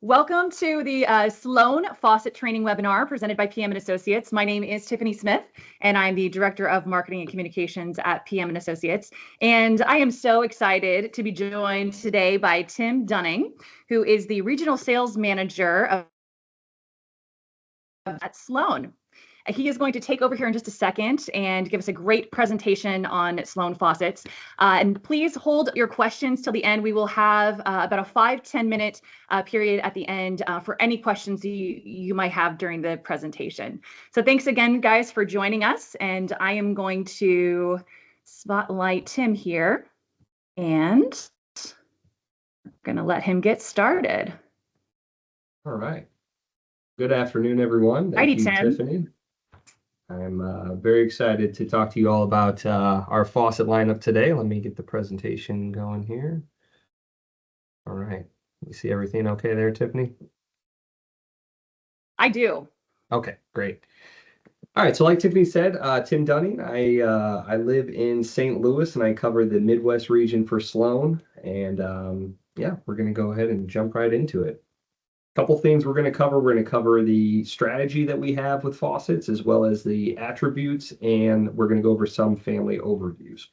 Welcome to the Sloan Faucet training webinar presented by PM & Associates. My name is Tiffany Smith, and I'm the Director of Marketing and Communications at PM & Associates. And I am so excited to be joined today by Tim Dunning, who is the Regional Sales Manager at Sloan. He is going to take over here in just a second and give us a great presentation on Sloan Faucets. And please hold your questions till the end. We will have about a 5-10 minute period at the end for any questions you might have during the presentation. So thanks again, guys, for joining us. And I am going to spotlight Tim here, and I'm going to let him get started. All right. Good afternoon, everyone. Thank you, Tim. Tiffany. I'm very excited to talk to you all about our faucet lineup today. Let me get the presentation going here. All right. You see everything okay there, Tiffany? I do. Okay, great. All right, so like Tiffany said, Tim Dunning. I live in St. Louis, and I cover the Midwest region for Sloan. And yeah, we're going to go ahead and jump right into it. Couple things we're going to cover. We're going to cover the strategy that we have with faucets, as well as the attributes, and we're going to go over some family overviews.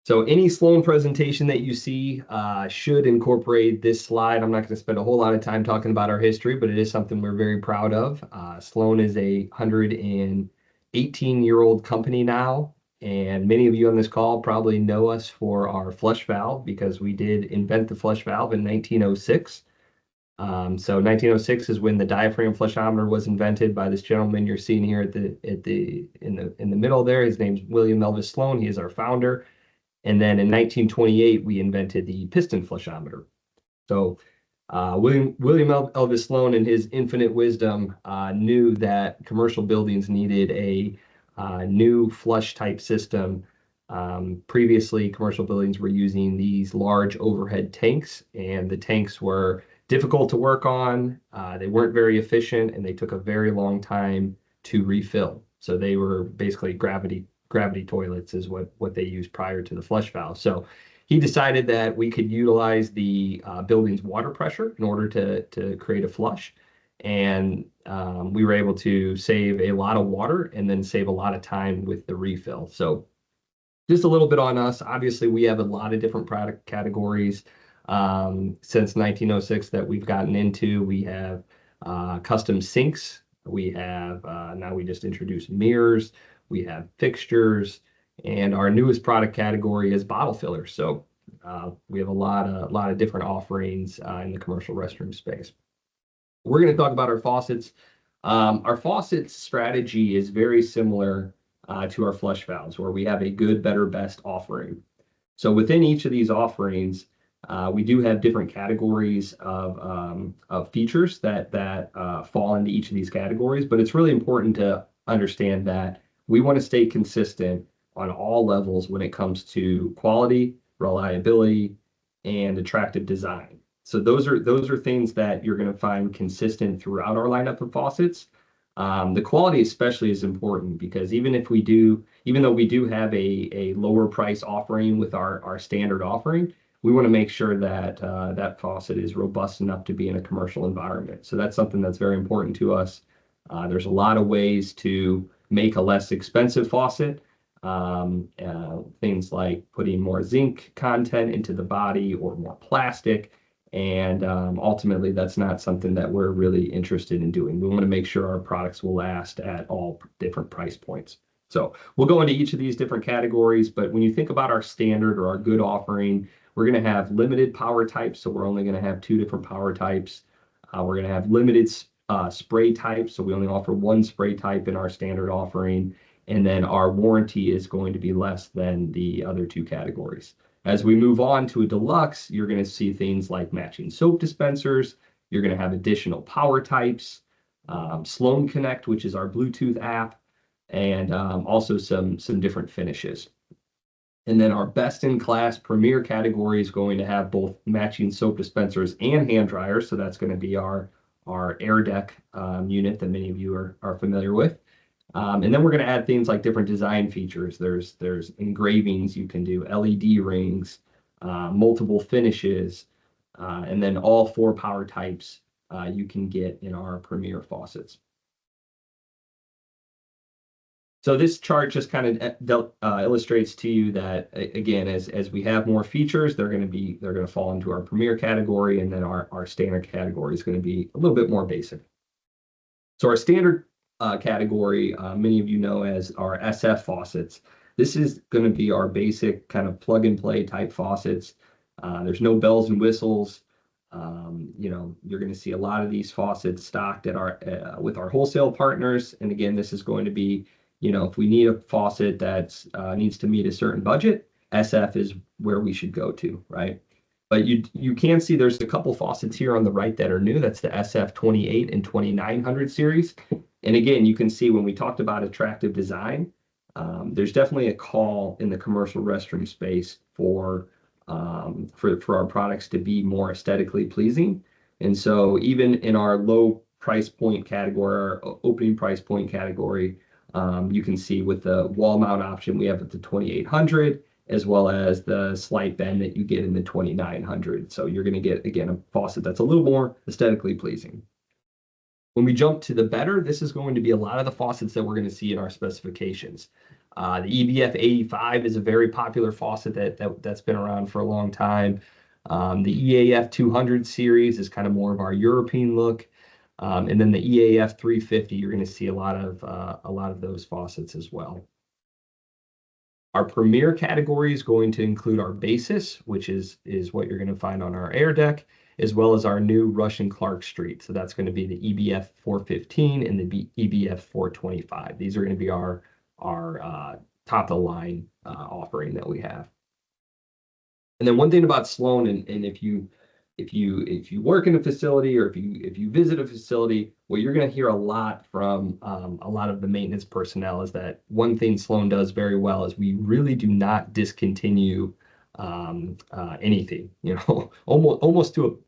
So any Sloan presentation that you see should incorporate this slide. I'm not going to spend a whole lot of time talking about our history, but it is something we're very proud of. Sloan is a 118-year-old company now. And many of you on this call probably know us for our flush valve, because we did invent the flush valve in 1906. So 1906 is when the diaphragm flushometer was invented by this gentleman you're seeing here in the middle there. His name's William Elvis Sloan. He is our founder. And then in 1928 we invented the piston flushometer. So William Elvis Sloan, in his infinite wisdom, knew that commercial buildings needed a new flush type system. Previously, commercial buildings were using these large overhead tanks, and the tanks were difficult to work on. They weren't very efficient, and they took a very long time to refill. So they were basically gravity toilets is what they used prior to the flush valve. So he decided that we could utilize the building's water pressure in order to create a flush. And we were able to save a lot of water and then save a lot of time with the refill. So just a little bit on us. Obviously, we have a lot of different product categories since 1906 that we've gotten into. We have custom sinks. We have, now we just introduced mirrors. We have fixtures. And our newest product category is bottle fillers. So we have a lot of different offerings in the commercial restroom space. We're going to talk about our faucets. Our faucet strategy is very similar to our flush valves, where we have a good, better, best offering. So within each of these offerings, we do have different categories of features that fall into each of these categories. But it's really important to understand that we want to stay consistent on all levels when it comes to quality, reliability, and attractive design. So those are things that you're going to find consistent throughout our lineup of faucets. The quality especially is important, because even though we do have a lower price offering with our standard offering, we want to make sure that that faucet is robust enough to be in a commercial environment. So that's something that's very important to us. There's a lot of ways to make a less expensive faucet. Things like putting more zinc content into the body or more plastic. And ultimately, that's not something that we're really interested in doing. We want to make sure our products will last at all different price points. So we'll go into each of these different categories. But when you think about our standard or our good offering, we're going to have limited power types. So we're only going to have 2 different power types. We're going to have limited spray types. So we only offer 1 spray type in our standard offering. And then our warranty is going to be less than the other 2 categories. As we move on to a deluxe, you're going to see things like matching soap dispensers. You're going to have additional power types, Sloan Connect, which is our Bluetooth app, and also some different finishes. And then our best-in-class premier category is going to have both matching soap dispensers and hand dryers. So that's going to be our air deck unit that many of you are familiar with. And then we're going to add things like different design features. There's engravings you can do, LED rings, multiple finishes, And then all 4 power types you can get in our Premier faucets. So this chart just kind of illustrates to you that, again, as we have more features, they're going to fall into our Premier category, and then our standard category is going to be a little bit more basic. So our standard category, many of you know as our SF faucets. This is going to be our basic kind of plug and play type faucets. There's no bells and whistles. You're going to see a lot of these faucets stocked at our with our wholesale partners. And again, this is going to be, if we need a faucet that needs to meet a certain budget, SF is where we should go to, right? But you can see there's a couple faucets here on the right that are new. That's the SF 28 and 2900 series. And again, you can see when we talked about attractive design, there's definitely a call in the commercial restroom space for our products to be more aesthetically pleasing. And so even in our low price point category, our opening price point category, you can see with the wall mount option, we have at the 2800, as well as the slight bend that you get in the 2900. So you're going to get, again, a faucet that's a little more aesthetically pleasing. When we jump to the better, this is going to be a lot of the faucets that we're going to see in our specifications. The EBF 85 is a very popular faucet that's been around for a long time. The EAF 200 series is kind of more of our European look. And then the EAF 350, you're going to see a lot of those faucets as well. Our Premier category is going to include our Basis, which is what you're going to find on our air deck, as well as our new Russian Clark Street. So that's going to be the EBF 415 and the EBF 425. These are going to be our top of the line offering that we have. And then one thing about Sloan, and if you work in a facility or if you visit a facility, what you're going to hear a lot from a lot of the maintenance personnel is that one thing Sloan does very well is we really do not discontinue anything, almost to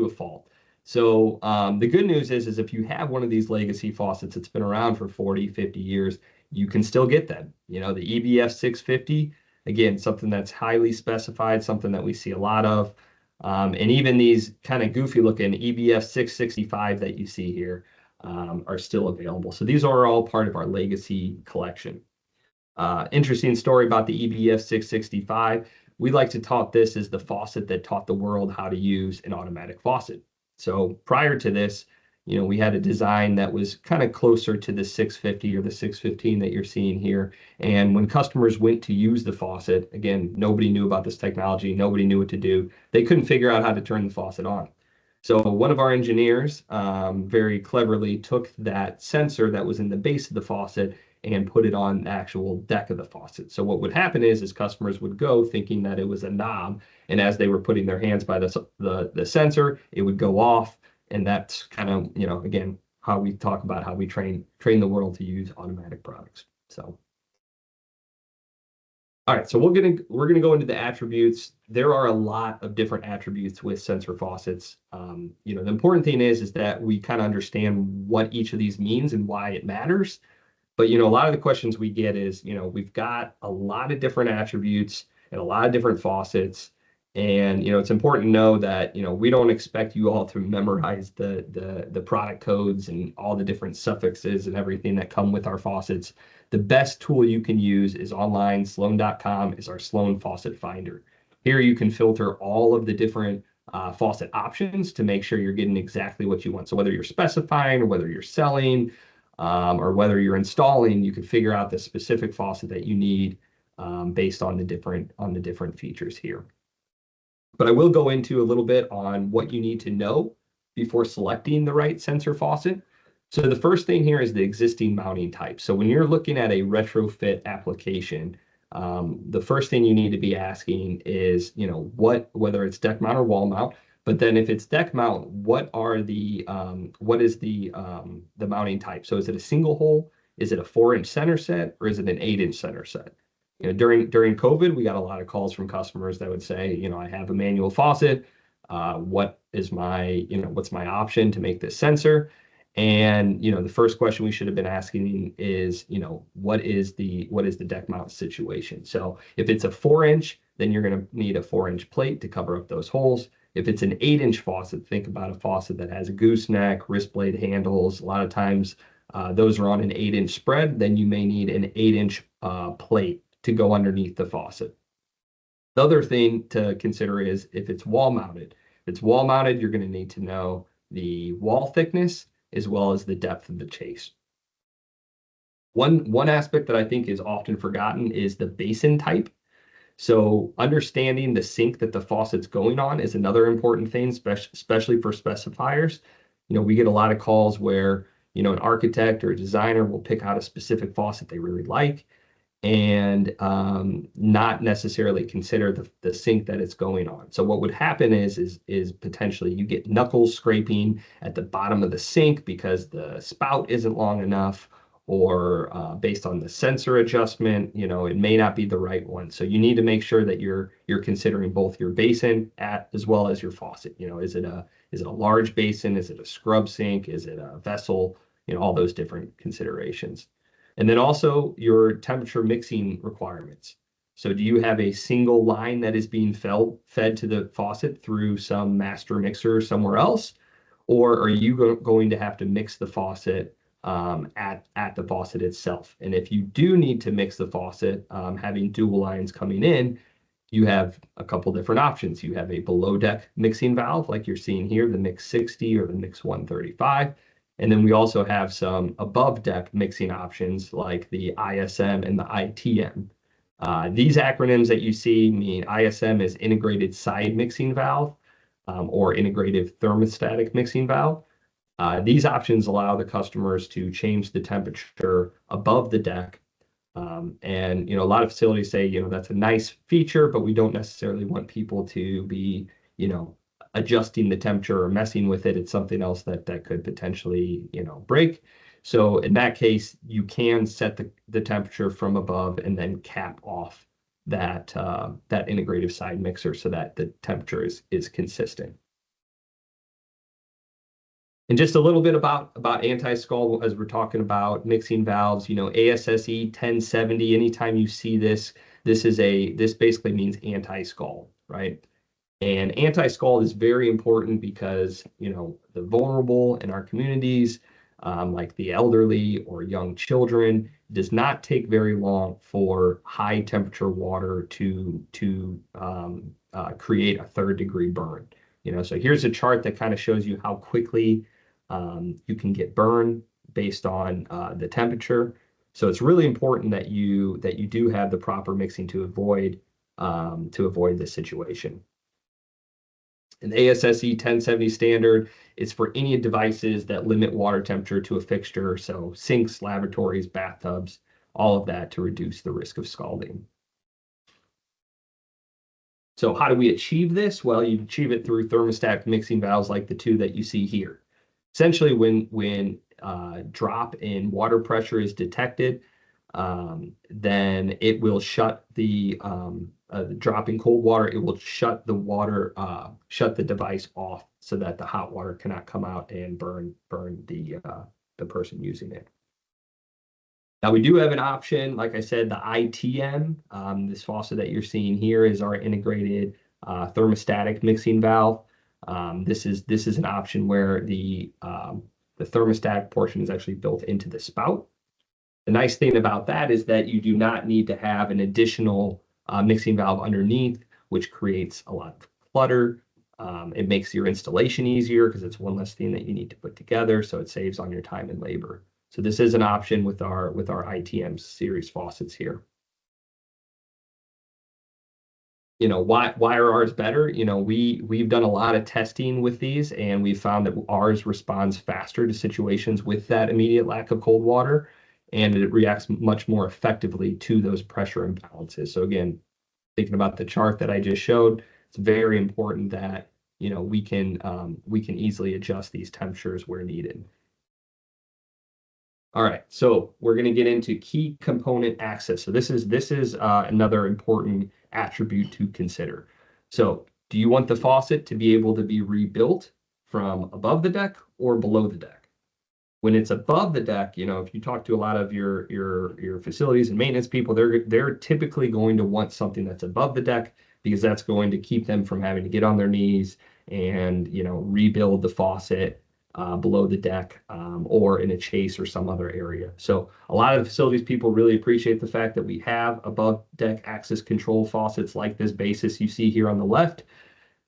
a fault. So the good news is if you have one of these legacy faucets that's been around for 40, 50 years, you can still get them. The EBF 650, again, something that's highly specified, something that we see a lot of. And even these kind of goofy looking EBF 665 that you see here are still available. So these are all part of our legacy collection. Interesting story about the EBF 665. We like to talk this as the faucet that taught the world how to use an automatic faucet. So prior to this, we had a design that was kind of closer to the 650 or the 615 that you're seeing here. And when customers went to use the faucet, again, nobody knew about this technology. Nobody knew what to do. They couldn't figure out how to turn the faucet on. So one of our engineers very cleverly took that sensor that was in the base of the faucet and put it on the actual deck of the faucet. So what would happen is customers would go thinking that it was a knob, and as they were putting their hands by the sensor, it would go off. And that's kind of, again, how we talk about how we train the world to use automatic products. So, all right, so we're gonna go into the attributes. There are a lot of different attributes with sensor faucets. The important thing is that we kind of understand what each of these means and why it matters. But a lot of the questions we get is, we've got a lot of different attributes and a lot of different faucets. And it's important to know that we don't expect you all to memorize the product codes and all the different suffixes and everything that come with our faucets. The best tool you can use is online. Sloan.com is our Sloan Faucet Finder. Here you can filter all of the different faucet options to make sure you're getting exactly what you want. So whether you're specifying or whether you're selling or whether you're installing, you can figure out the specific faucet that you need based on the different features here. But I will go into a little bit on what you need to know before selecting the right sensor faucet. So the first thing here is the existing mounting type. So when you're looking at a retrofit application, the first thing you need to be asking is, whether it's deck mount or wall mount. But then if it's deck mount, what is the mounting type? So is it a single hole? Is it a 4-inch center set, or is it an 8-inch center set? During COVID, we got a lot of calls from customers that would say, I have a manual faucet. What's my option to make this sensor? And the first question we should have been asking is, what is the deck mount situation? So if it's a 4-inch, then you're going to need a 4-inch plate to cover up those holes. If it's an 8-inch faucet, think about a faucet that has a gooseneck, wrist blade handles. A lot of times those are on an 8-inch spread. Then you may need an 8-inch plate to go underneath the faucet. The other thing to consider is if it's wall mounted. If it's wall mounted, you're going to need to know the wall thickness as well as the depth of the chase. One aspect that I think is often forgotten is the basin type. So understanding the sink that the faucet's going on is another important thing, especially for specifiers. We get a lot of calls where, an architect or a designer will pick out a specific faucet they really like and not necessarily consider the sink that it's going on. So what would happen is potentially you get knuckles scraping at the bottom of the sink because the spout isn't long enough, or based on the sensor adjustment, it may not be the right one. So you need to make sure that you're considering both your basin as well as your faucet. Is it a large basin? Is it a scrub sink? Is it a vessel? All those different considerations. And then also your temperature mixing requirements. So do you have a single line that is being fed to the faucet through some master mixer somewhere else? Or are you going to have to mix the faucet at the faucet itself? And if you do need to mix the faucet, having dual lines coming in, you have a couple different options. You have a below deck mixing valve like you're seeing here, the Mix 60 or the Mix 135. And then we also have some above deck mixing options like the ISM and the ITM. These acronyms that you see mean ISM is integrated side mixing valve, or integrated thermostatic mixing valve. These options allow the customers to change the temperature above the deck. And a lot of facilities say, that's a nice feature, but we don't necessarily want people to be, adjusting the temperature or messing with it. It's something else that could potentially, break. So in that case, you can set the temperature from above and then cap off that integrative side mixer so that the temperature is consistent. And just a little bit about anti-scald as we're talking about mixing valves. ASSE 1070. Anytime you see this basically means anti-scald, right? And anti-scald is very important because, the vulnerable in our communities, like the elderly or young children, does not take very long for high temperature water to create a 3rd-degree burn. So here's a chart that kind of shows you how quickly you can get burned based on the temperature. So it's really important that you do have the proper mixing to avoid this situation. An ASSE 1070 standard is for any devices that limit water temperature to a fixture, so sinks, lavatories, bathtubs, all of that to reduce the risk of scalding. So how do we achieve this? Well, you achieve it through thermostatic mixing valves like the two that you see here. Essentially, when drop in water pressure is detected, then it will shut the drop in cold water. It will shut the device off so that the hot water cannot come out and burn the person using it. Now we do have an option, like I said, the ITM. This faucet that you're seeing here is our integrated thermostatic mixing valve. This is an option where the thermostatic portion is actually built into the spout. The nice thing about that is that you do not need to have an additional mixing valve underneath, which creates a lot of clutter. It makes your installation easier because it's one less thing that you need to put together, so it saves on your time and labor. So this is an option with our ITM series faucets here. Why are ours better? We've done a lot of testing with these, and we've found that ours responds faster to situations with that immediate lack of cold water, and it reacts much more effectively to those pressure imbalances. So again, thinking about the chart that I just showed, it's very important that we can easily adjust these temperatures where needed. All right, so we're going to get into key component access. So this is another important attribute to consider. So do you want the faucet to be able to be rebuilt from above the deck or below the deck? When it's above the deck, if you talk to a lot of your facilities and maintenance people, they're typically going to want something that's above the deck because that's going to keep them from having to get on their knees and, rebuild the faucet below the deck, or in a chase or some other area. So a lot of the facilities people really appreciate the fact that we have above deck access control faucets like this basis you see here on the left.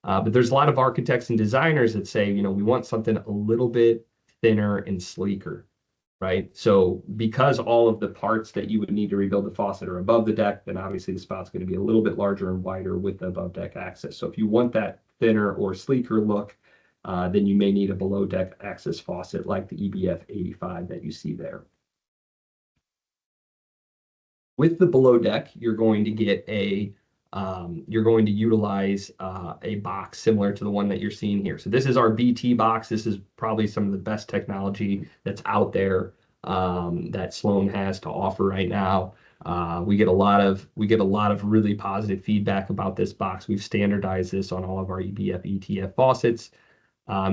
But there's a lot of architects and designers that say, we want something a little bit thinner and sleeker, right? So because all of the parts that you would need to rebuild the faucet are above the deck, then obviously the spout's going to be a little bit larger and wider with the above deck access. So if you want that thinner or sleeker look, then you may need a below deck access faucet like the EBF 85 that you see there. With the below deck, you're going to get you're going to utilize a box similar to the one that you're seeing here. So this is our BT box. This is probably some of the best technology that's out there that Sloan has to offer right now. We get a lot of really positive feedback about this box. We've standardized this on all of our EBF ETF faucets.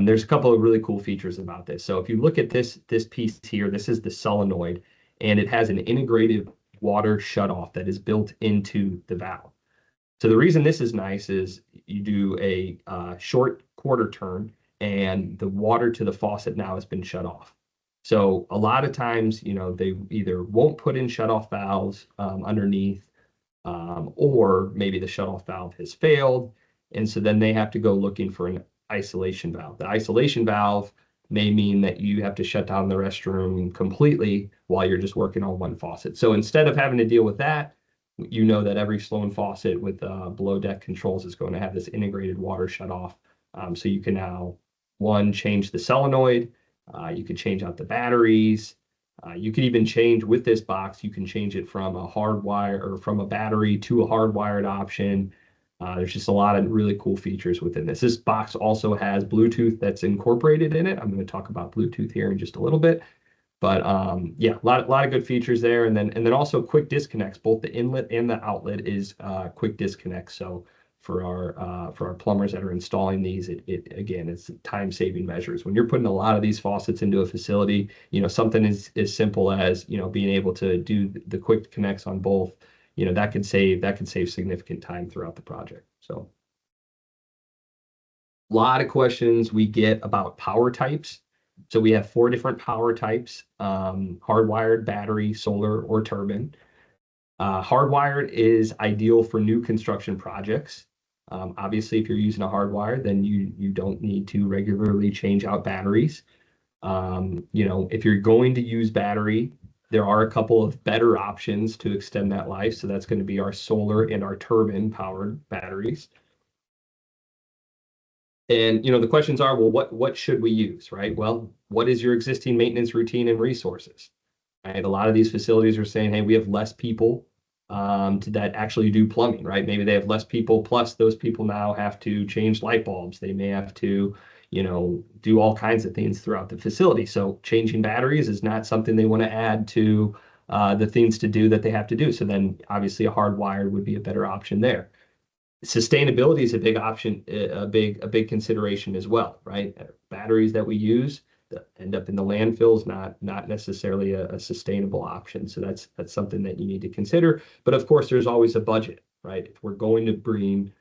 There's a couple of really cool features about this. So if you look at this piece here, this is the solenoid, and it has an integrated water shutoff that is built into the valve. So the reason this is nice is you do a short quarter turn, and the water to the faucet now has been shut off. So a lot of times, they either won't put in shutoff valves underneath, or maybe the shutoff valve has failed, and so then they have to go looking for an isolation valve. The isolation valve may mean that you have to shut down the restroom completely while you're just working on one faucet. So instead of having to deal with that, that every Sloan faucet with below deck controls is going to have this integrated water shutoff. So you can now, one, change the solenoid. You could change out the batteries. You could even change with this box. You can change it from a hardwire or from a battery to a hardwired option. There's just a lot of really cool features within this. This box also has Bluetooth that's incorporated in it. I'm going to talk about Bluetooth here in just a little bit. But yeah, a lot of good features there. And then also quick disconnects. Both the inlet and the outlet is quick disconnects. So for our plumbers that are installing these, again, it's time-saving measures. When you're putting a lot of these faucets into a facility, something as simple as being able to do the quick connects on both, that can save significant time throughout the project. So a lot of questions we get about power types. So we have 4 different power types: hardwired, battery, solar, or turbine. Hardwired is ideal for new construction projects. Obviously, if you're using a hardwire, then you don't need to regularly change out batteries. If you're going to use battery, there are a couple of better options to extend that life. So that's going to be our solar and our turbine powered batteries. And the questions are, well, what should we use, right? Well, what is your existing maintenance routine and resources? Right? A lot of these facilities are saying, hey, we have less people that actually do plumbing, right? Maybe they have less people, plus those people now have to change light bulbs. They may have to, do all kinds of things throughout the facility. So changing batteries is not something they want to add to the things to do that they have to do. So then obviously a hardwired would be a better option there. Sustainability is a big option, a big consideration as well, right? Batteries that we use that end up in the landfills, not necessarily a sustainable option. So that's something that you need to consider. But of course, there's always a budget, right? If we're going to bring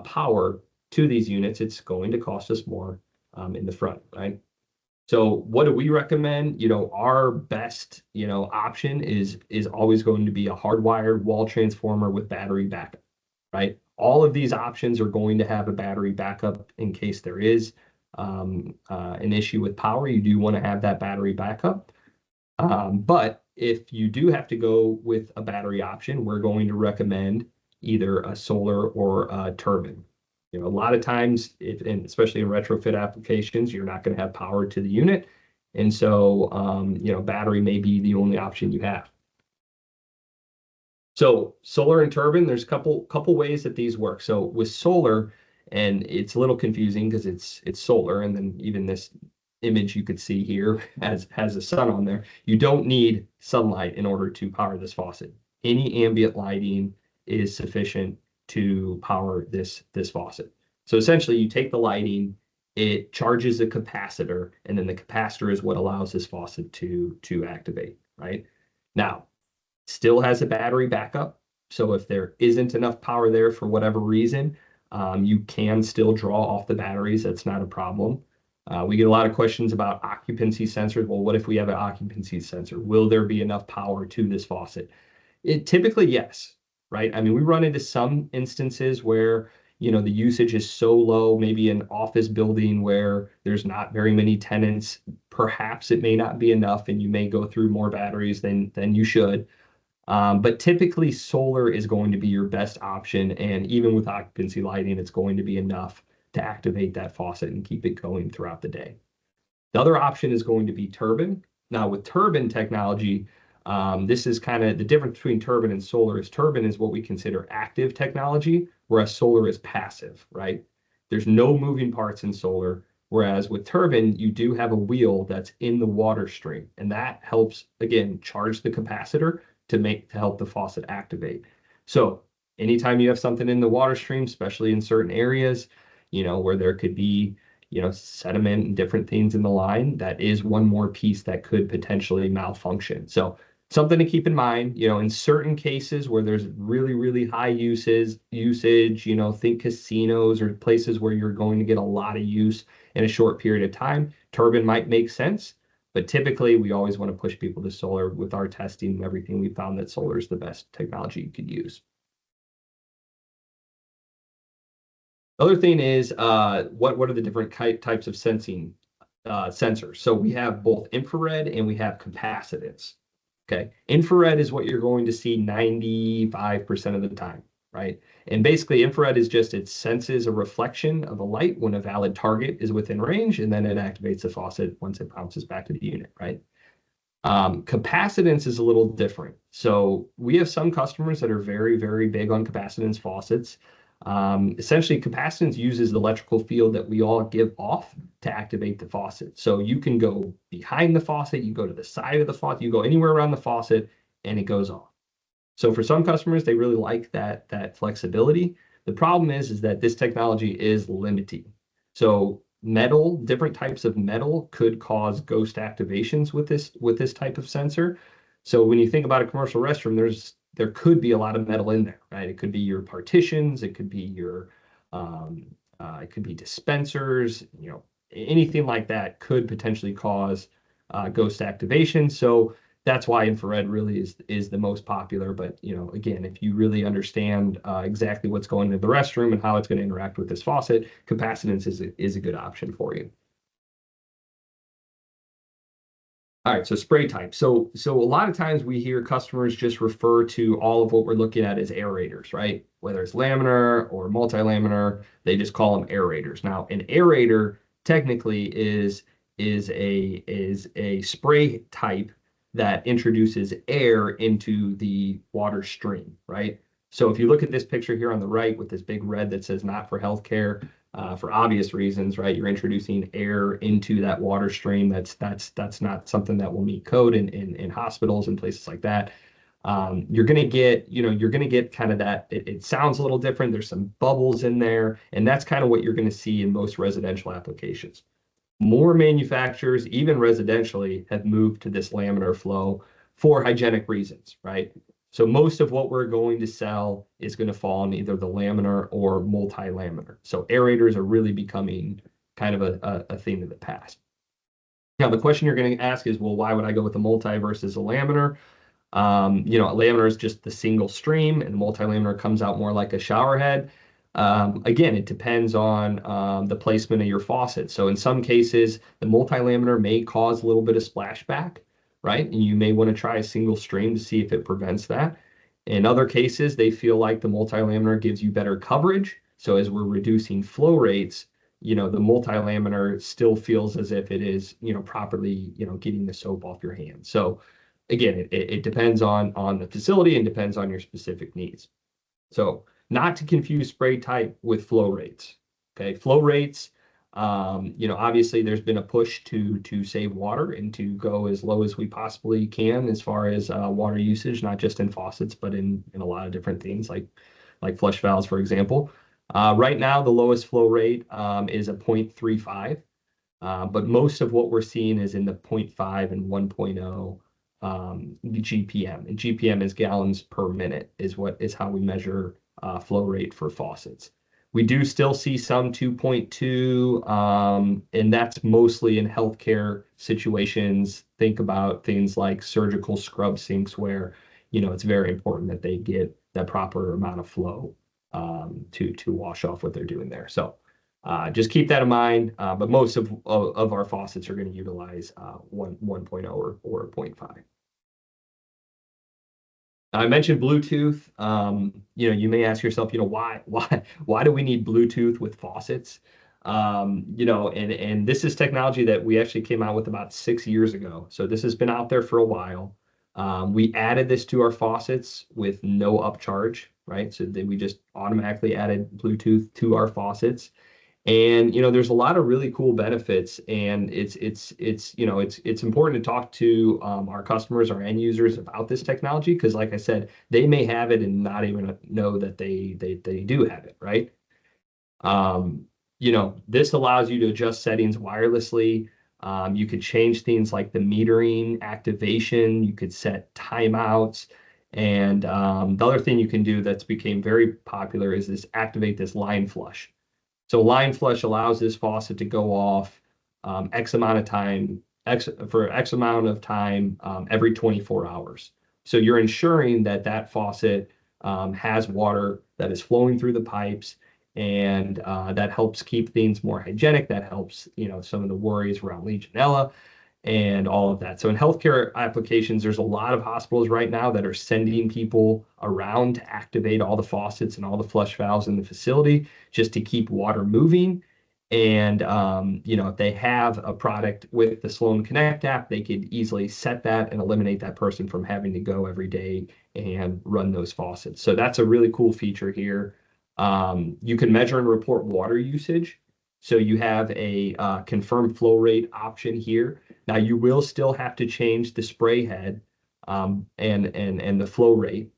power to these units, it's going to cost us more in the front, right? So what do we recommend? Our best, option is always going to be a hardwired wall transformer with battery backup, right? All of these options are going to have a battery backup in case there is an issue with power. You do want to have that battery backup. But if you do have to go with a battery option, we're going to recommend either a solar or a turbine. A lot of times, and especially in retrofit applications, you're not going to have power to the unit. And so, battery may be the only option you have. So solar and turbine, there's a couple ways that these work. So with solar, and it's a little confusing because it's solar, and then even this image you could see here has a sun on there. You don't need sunlight in order to power this faucet. Any ambient lighting is sufficient to power this faucet. So essentially, you take the lighting, it charges a capacitor, and then the capacitor is what allows this faucet to activate, right? Now, still has a battery backup. So if there isn't enough power there for whatever reason, You can still draw off the batteries. That's not a problem. We get a lot of questions about occupancy sensors. Well, what if we have an occupancy sensor? Will there be enough power to this faucet? Typically, yes, right? I mean, we run into some instances where, the usage is so low, maybe an office building where there's not very many tenants. Perhaps it may not be enough and you may go through more batteries than you should. But typically, solar is going to be your best option. And even with occupancy lighting, it's going to be enough to activate that faucet and keep it going throughout the day. The other option is going to be turbine. Now, with turbine technology, this is kind of the difference between turbine and solar. Is turbine is what we consider active technology, whereas solar is passive, right? There's no moving parts in solar, whereas with turbine, you do have a wheel that's in the water stream, and that helps, again, charge the capacitor to help the faucet activate. So anytime you have something in the water stream, especially in certain areas, where there could be, sediment and different things in the line, that is one more piece that could potentially malfunction. So something to keep in mind, in certain cases where there's really, really high usage, think casinos or places where you're going to get a lot of use in a short period of time, turbine might make sense. But typically, we always want to push people to solar. With our testing and everything, we found that solar is the best technology you could use. Other thing is, what are the different types of sensors? So we have both infrared and we have capacitance. Okay, infrared is what you're going to see 95% of the time, right? And basically, infrared is just it senses a reflection of a light when a valid target is within range, and then it activates the faucet once it bounces back to the unit, right? Capacitance is a little different. So we have some customers that are very, very big on capacitance faucets. Essentially, capacitance uses the electrical field that we all give off to activate the faucet. So you can go behind the faucet, you go to the side of the faucet, you go anywhere around the faucet, and it goes off. So for some customers, they really like that flexibility. The problem is that this technology is limiting. So different types of metal could cause ghost activations with this type of sensor. So when you think about a commercial restroom, there could be a lot of metal in there, right? It could be your partitions, it could be it could be dispensers, anything like that could potentially cause ghost activation. So that's why infrared really is the most popular. But again, if you really understand exactly what's going into the restroom and how it's going to interact with this faucet, capacitance is a good option for you. All right, so spray type. So a lot of times we hear customers just refer to all of what we're looking at as aerators, right? Whether it's laminar or multi-laminar, they just call them aerators. Now, an aerator technically is a spray type that introduces air into the water stream, right? So if you look at this picture here on the right with this big red that says not for healthcare, for obvious reasons, right? You're introducing air into that water stream. That's not something that will meet code in hospitals and places like that. You're gonna get kind of that. It sounds a little different. There's some bubbles in there, and that's kind of what you're gonna see in most residential applications. More manufacturers, even residentially, have moved to this laminar flow for hygienic reasons, right? So most of what we're going to sell is going to fall in either the laminar or multi-laminar. So aerators are really becoming kind of a thing of the past. Now, the question you're going to ask is, well, why would I go with a multi versus a laminar? A laminar is just the single stream, and multi-laminar comes out more like a shower head. Again, it depends on the placement of your faucet. So in some cases, the multi-laminar may cause a little bit of splashback, right? And you may want to try a single stream to see if it prevents that. In other cases, they feel like the multi-laminar gives you better coverage. So as we're reducing flow rates, the multi-laminar still feels as if it is, properly, getting the soap off your hands. So again, it depends on the facility and depends on your specific needs. So not to confuse spray type with flow rates. Okay, flow rates, obviously there's been a push to save water and to go as low as we possibly can as far as water usage, not just in faucets, but in a lot of different things like flush valves, for example. Right now, the lowest flow rate is a 0.35, but most of what we're seeing is in the 0.5 and 1.0 GPM. And GPM is gallons per minute is how we measure flow rate for faucets. We do still see some 2.2, and that's mostly in healthcare situations. Think about things like surgical scrub sinks where, it's very important that they get that proper amount of flow to wash off what they're doing there. So just keep that in mind. But most of our faucets are going to utilize 1.0 or 0.5. I mentioned Bluetooth. You may ask yourself, why do we need Bluetooth with faucets? And this is technology that we actually came out with about 6 years ago. So this has been out there for a while. We added this to our faucets with no upcharge, right? So we just automatically added Bluetooth to our faucets. And there's a lot of really cool benefits, and it's important to talk to our customers, our end users about this technology, because like I said, they may have it and not even know that they do have it, right? This allows you to adjust settings wirelessly. You could change things like the metering, activation. You could set timeouts. And the other thing you can do that's became very popular is activate this line flush. So line flush allows this faucet to go off X amount of time, for X amount of time every 24 hours. So you're ensuring that faucet has water that is flowing through the pipes, and that helps keep things more hygienic. That helps, some of the worries around Legionella and all of that. So in healthcare applications, there's a lot of hospitals right now that are sending people around to activate all the faucets and all the flush valves in the facility just to keep water moving. And, if they have a product with the Sloan Connect app, they could easily set that and eliminate that person from having to go every day and run those faucets. So that's a really cool feature here. You can measure and report water usage. So you have a confirmed flow rate option here. Now you will still have to change the spray head and the flow rate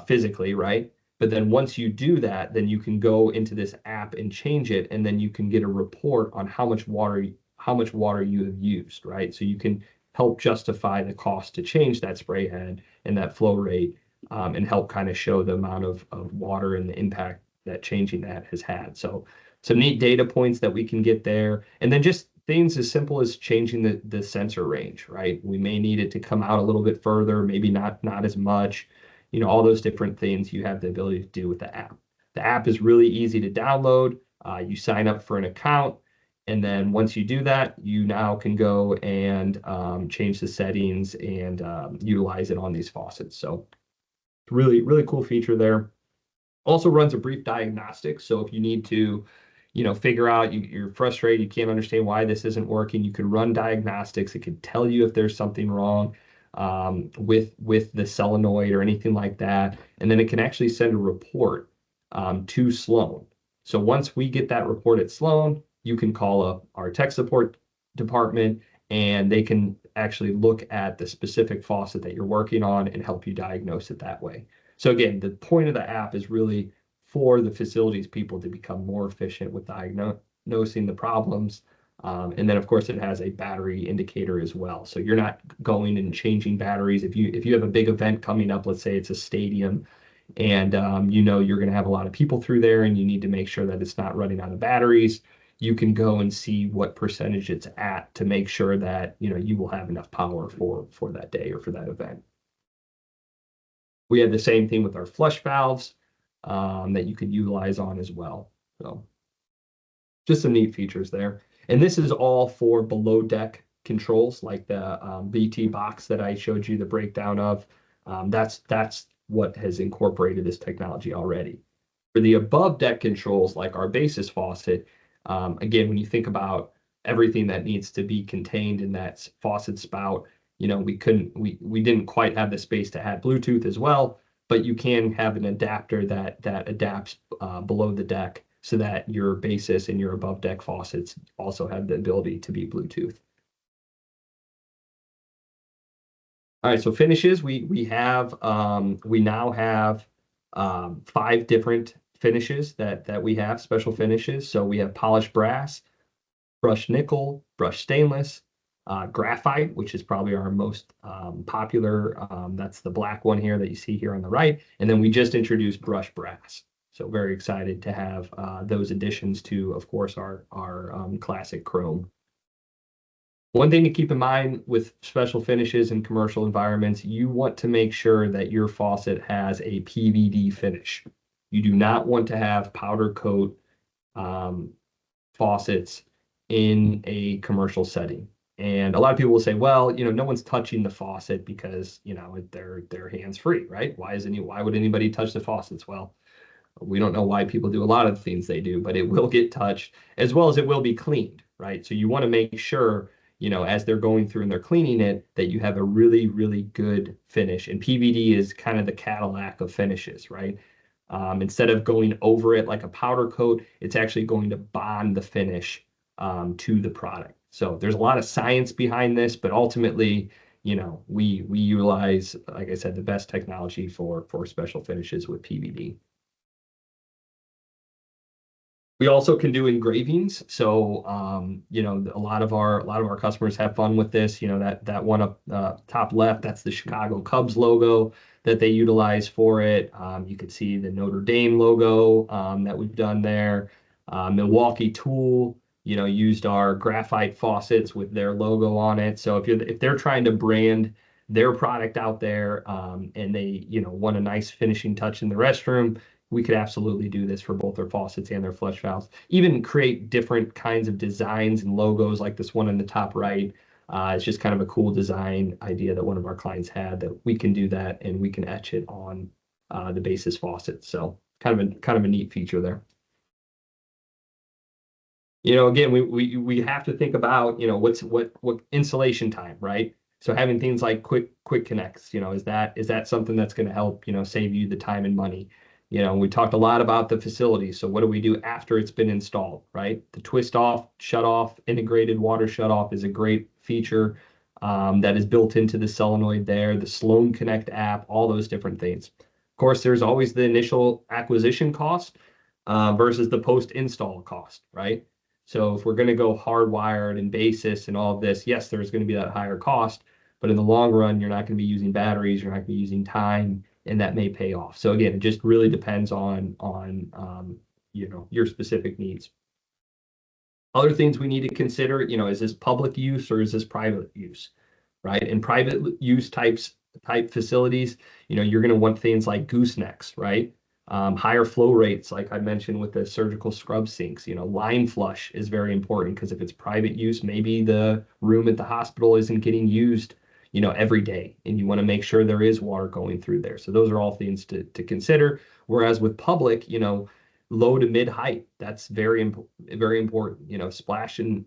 physically, right? But then once you do that, then you can go into this app and change it, and then you can get a report on how much water you have used, right? So you can help justify the cost to change that spray head and that flow rate, and help kind of show the amount of water and the impact that changing that has had. So some neat data points that we can get there. And then just things as simple as changing the sensor range, right? We may need it to come out a little bit further, maybe not as much, all those different things you have the ability to do with the app. The app is really easy to download. You sign up for an account, and then once you do that, you now can go and change the settings and utilize it on these faucets. So really, really cool feature there. Also runs a brief diagnostic. So if you need to, figure out you're frustrated, you can't understand why this isn't working, you can run diagnostics. It can tell you if there's something wrong with the solenoid or anything like that. And then it can actually send a report to Sloan. So once we get that report at Sloan, you can call up our tech support department, and they can actually look at the specific faucet that you're working on and help you diagnose it that way. So again, the point of the app is really for the facilities people to become more efficient with diagnosing the problems. And then of course it has a battery indicator as well. So you're not going and changing batteries. If you have a big event coming up, let's say it's a stadium, and you're going to have a lot of people through there, and you need to make sure that it's not running out of batteries, you can go and see what percentage it's at to make sure that you will have enough power for that day or for that event. We had the same thing with our flush valves that you could utilize on as well. So just some neat features there. And this is all for below deck controls, like the BT box that I showed you the breakdown of. That's what has incorporated this technology already. For the above deck controls, like our basis faucet, again, when you think about everything that needs to be contained in that faucet spout, we didn't quite have the space to add Bluetooth as well, but you can have an adapter that adapts below the deck so that your basis and your above deck faucets also have the ability to be Bluetooth. All right, so finishes, we now have 5 different finishes that we have, special finishes. So we have polished brass, brushed nickel, brushed stainless, graphite, which is probably our most popular. That's the black one here that you see here on the right. And then we just introduced brushed brass. So very excited to have those additions to, of course, our classic chrome. One thing to keep in mind with special finishes in commercial environments, you want to make sure that your faucet has a PVD finish. You do not want to have powder coat faucets in a commercial setting. And a lot of people will say, well, no one's touching the faucet because, they're hands-free, right? Why would anybody touch the faucets? Well, we don't know why people do a lot of things they do, but it will get touched as well as it will be cleaned, right? So you want to make sure, as they're going through and they're cleaning it, that you have a really, really good finish. And PVD is kind of the Cadillac of finishes, right? Instead of going over it like a powder coat, it's actually going to bond the finish to the product. So there's a lot of science behind this, but ultimately, we utilize, like I said, the best technology for special finishes with PVD. We also can do engravings. So, a lot of our customers have fun with this. That one up top left, that's the Chicago Cubs logo that they utilize for it. You could see the Notre Dame logo that we've done there. Milwaukee Tool, used our graphite faucets with their logo on it. So if they're trying to brand their product out there and they, want a nice finishing touch in the restroom, we could absolutely do this for both their faucets and their flush valves. Even create different kinds of designs and logos like this one in the top right. It's just kind of a cool design idea that one of our clients had, that we can do that and we can etch it on the basis faucet. So kind of a neat feature there. Again, we have to think about, what installation time, right? So having things like quick connects, is that something that's going to help, save you the time and money? We talked a lot about the facility. So what do we do after it's been installed, right? The twist off, shut off, integrated water shut off is a great feature that is built into the solenoid there, the Sloan Connect app, all those different things. Of course, there's always the initial acquisition cost versus the post-install cost, right? So if we're going to go hardwired and basis and all of this, yes, there's going to be that higher cost, but in the long run, you're not going to be using batteries, you're not going to be using time, and that may pay off. So again, it just really depends on your specific needs. Other things we need to consider, is this public use or is this private use, right? In private use type facilities, you're going to want things like goosenecks, right? Higher flow rates, like I mentioned with the surgical scrub sinks. Line flush is very important because if it's private use, maybe the room at the hospital isn't getting used every day, and you want to make sure there is water going through there. So those are all things to consider. Whereas with public, low to mid height, that's very important. Splash and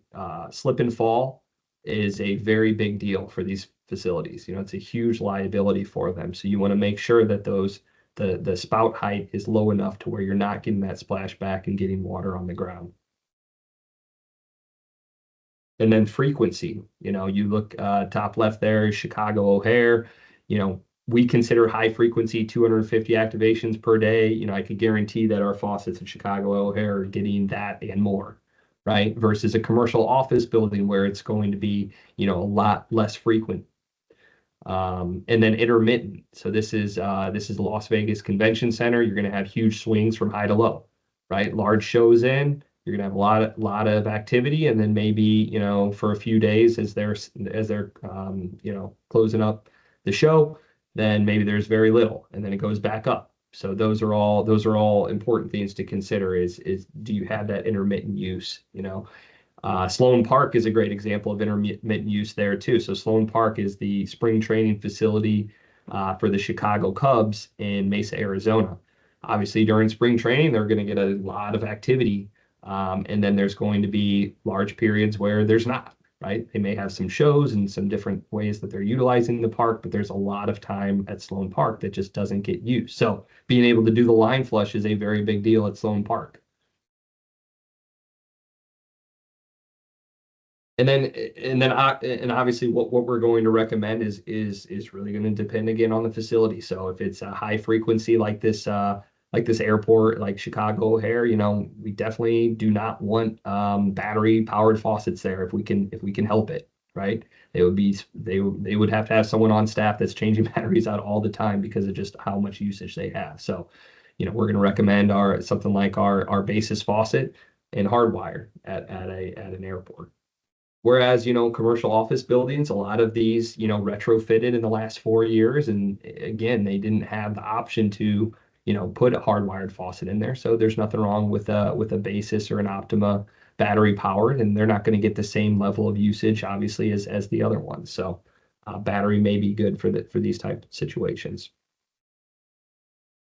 slip and fall is a very big deal for these facilities. It's a huge liability for them. So you want to make sure that the spout height is low enough to where you're not getting that splash back and getting water on the ground. And then frequency, you look top left there, Chicago O'Hare, we consider high frequency 250 activations per day. I could guarantee that our faucets at Chicago O'Hare are getting that and more, right? Versus a commercial office building where it's going to be, a lot less frequent. And then intermittent. So this is the Las Vegas Convention Center. You're going to have huge swings from high to low, right? Large shows in, you're going to have a lot of activity, and then maybe for a few days as they're closing up the show, then maybe there's very little, and then it goes back up. So those are all important things to consider. Is do you have that intermittent use? Sloan Park is a great example of intermittent use there too. So Sloan Park is the spring training facility for the Chicago Cubs in Mesa, Arizona. Obviously, during spring training, they're going to get a lot of activity. And then there's going to be large periods where there's not, right? They may have some shows and some different ways that they're utilizing the park, but there's a lot of time at Sloan Park that just doesn't get used. So being able to do the line flush is a very big deal at Sloan Park. And obviously what we're going to recommend is really going to depend again on the facility. So if it's a high frequency like this airport, like Chicago O'Hare, we definitely do not want battery powered faucets there if we can help it, right? They would have to have someone on staff that's changing batteries out all the time because of just how much usage they have. So, we're going to recommend something like our basis faucet and hardwire at an airport. Whereas, commercial office buildings, a lot of these, retrofitted in the last 4 years. And again, they didn't have the option to, put a hardwired faucet in there. So there's nothing wrong with a basis or an Optima battery powered, and they're not going to get the same level of usage, obviously, as the other ones. So battery may be good for these type of situations.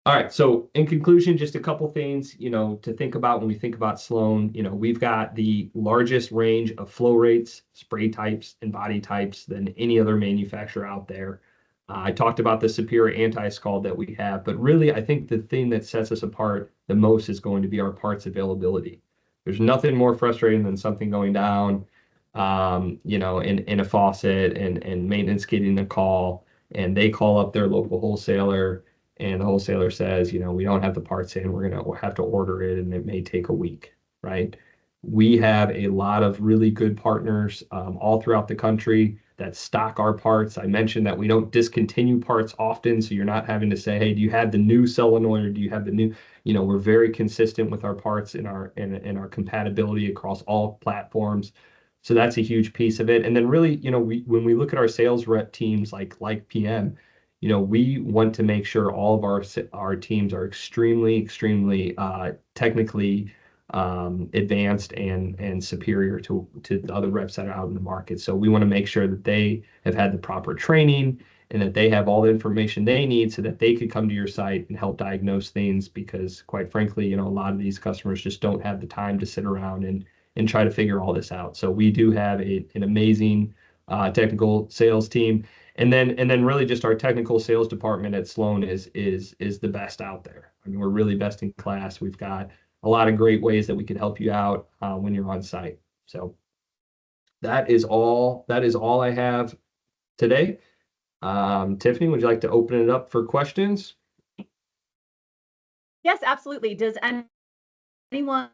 All right. So in conclusion, just a couple things, to think about when we think about Sloan. We've got the largest range of flow rates, spray types, and body types than any other manufacturer out there. I talked about the superior anti-scald that we have, but really, I think the thing that sets us apart the most is going to be our parts availability. There's nothing more frustrating than something going down, in a faucet and maintenance getting a call, and they call up their local wholesaler. And the wholesaler says, we don't have the parts in, we'll have to order it, and it may take a week, right? We have a lot of really good partners all throughout the country that stock our parts. I mentioned that we don't discontinue parts often, so you're not having to say, hey, do you have the new solenoid or do you have the new? We're very consistent with our parts in our compatibility across all platforms. So that's a huge piece of it. And then really, when we look at our sales rep teams like PM, we want to make sure all of our teams are extremely technically advanced and superior to the other reps that are out in the market. So we want to make sure that they have had the proper training and that they have all the information they need so that they could come to your site and help diagnose things, because quite frankly, a lot of these customers just don't have the time to sit around and try to figure all this out. So we do have an amazing technical sales team. And then really just our technical sales department at Sloan is the best out there. I mean, we're really best in class. We've got a lot of great ways that we can help you out when you're on site. So that is all I have today. Tiffany, would you like to open it up for questions? Yes, absolutely. Does anyone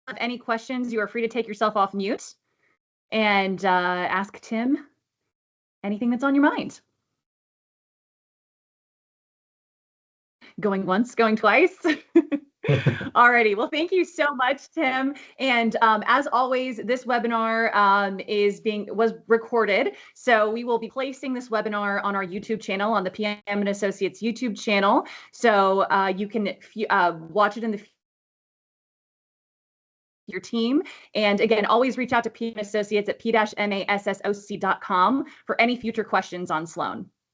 have any questions? You are free to take yourself off mute and ask Tim anything that's on your mind. Going once, going twice. Alrighty. Well, thank you so much, Tim. And as always, this webinar was recorded. So we will be placing this webinar on our YouTube channel, on the PM and Associates YouTube channel. So you can watch it in your team. And again, always reach out to PM Associates at p-massoc.com for any future questions on Sloan.